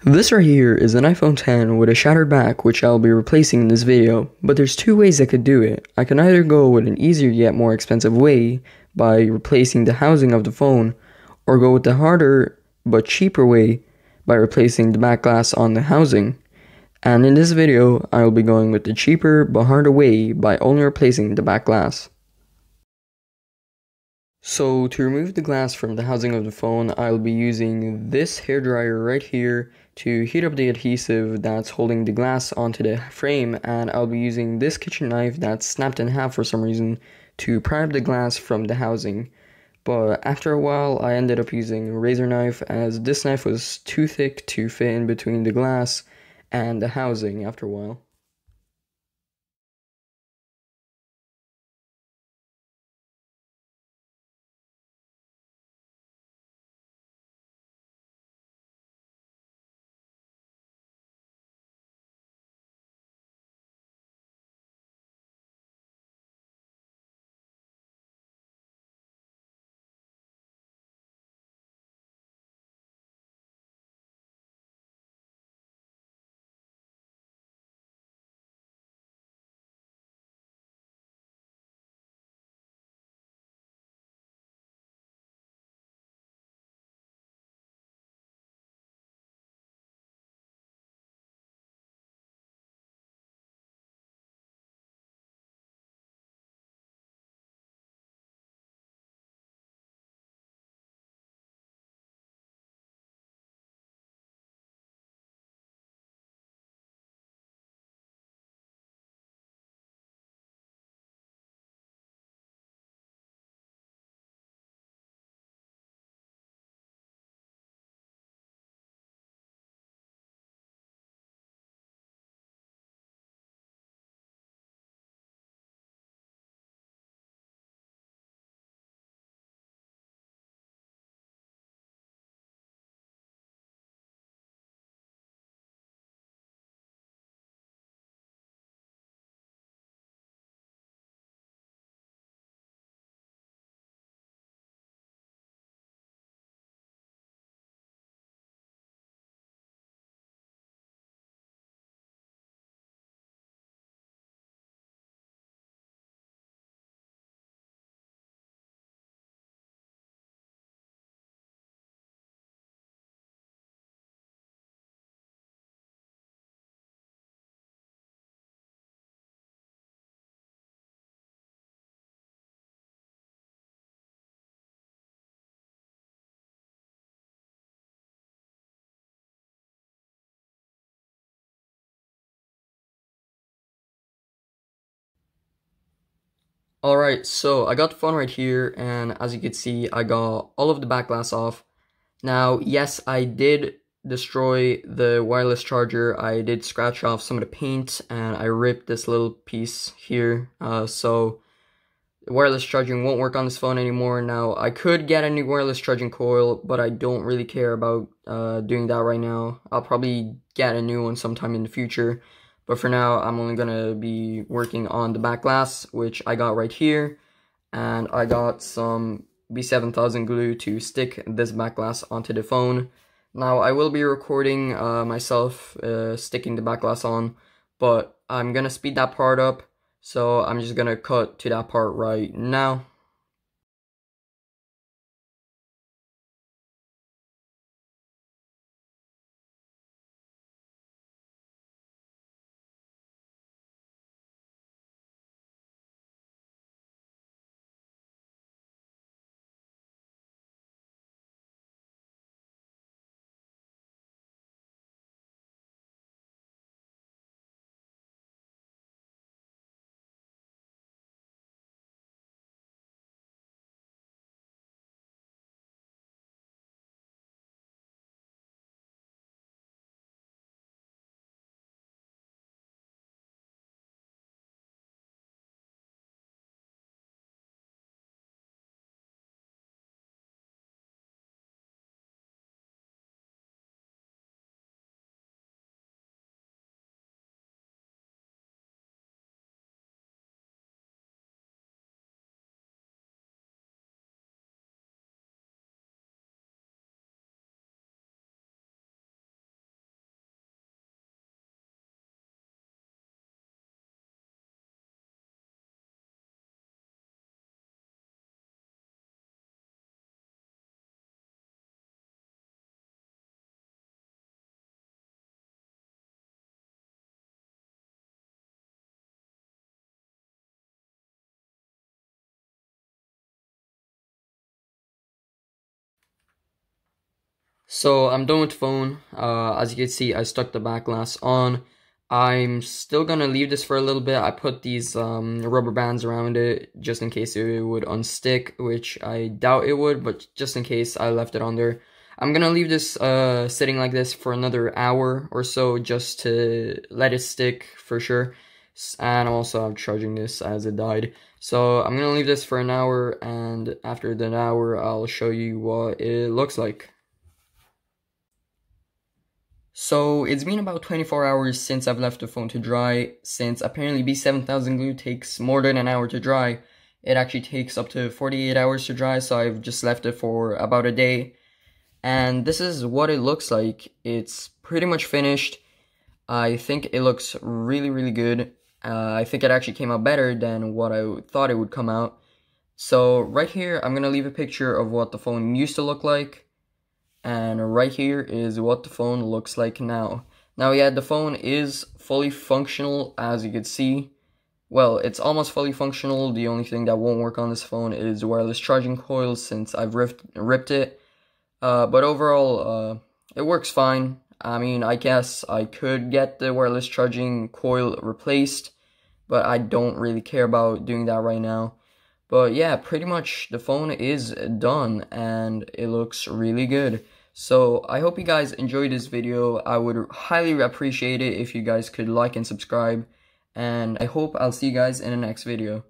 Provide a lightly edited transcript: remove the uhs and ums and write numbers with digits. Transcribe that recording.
This right here is an iPhone 10 with a shattered back, which I'll be replacing in this video, but there's two ways I could do it. I can either go with an easier yet more expensive way by replacing the housing of the phone, or go with the harder but cheaper way by replacing the back glass on the housing. And in this video, I will be going with the cheaper but harder way by only replacing the back glass. So to remove the glass from the housing of the phone, I'll be using this hairdryer right here to heat up the adhesive that's holding the glass onto the frame, and I'll be using this kitchen knife that's snapped in half for some reason to pry up the glass from the housing. But after a while, I ended up using a razor knife as this knife was too thick to fit in between the glass and the housing after a while. Alright, so I got the phone right here, and as you can see, I got all of the back glass off. Now, yes, I did destroy the wireless charger. I did scratch off some of the paint, and I ripped this little piece here, so wireless charging won't work on this phone anymore. Now, I could get a new wireless charging coil, but I don't really care about doing that right now. I'll probably get a new one sometime in the future. But for now, I'm only gonna be working on the back glass, which I got right here. And I got some B7000 glue to stick this back glass onto the phone. Now, I will be recording myself sticking the back glass on, but I'm gonna speed that part up. So I'm just gonna cut to that part right now. So I'm done with the phone. As you can see, I stuck the back glass on. I'm still gonna leave this for a little bit. I put these rubber bands around it just in case it would unstick, which I doubt it would, but just in case, I left it on there. I'm gonna leave this sitting like this for another hour or so just to let it stick for sure. And also I'm charging this as it died. So I'm gonna leave this for an hour, and after the hour I'll show you what it looks like. So it's been about 24 hours since I've left the phone to dry. Since apparently B7000 glue takes more than an hour to dry, it actually takes up to 48 hours to dry, so I've just left it for about a day. And this is what it looks like. It's pretty much finished. I think it looks really good. I think it actually came out better than what I thought it would come out. So right here, I'm gonna leave a picture of what the phone used to look like. And right here is what the phone looks like now. Now, yeah, the phone is fully functional, as you can see. Well, it's almost fully functional. The only thing that won't work on this phone is the wireless charging coil, since I've ripped it. But overall, it works fine. I mean, I guess I could get the wireless charging coil replaced, but I don't really care about doing that right now. But yeah, pretty much the phone is done and it looks really good. So I hope you guys enjoyed this video. I would highly appreciate it if you guys could like and subscribe. And I hope I'll see you guys in the next video.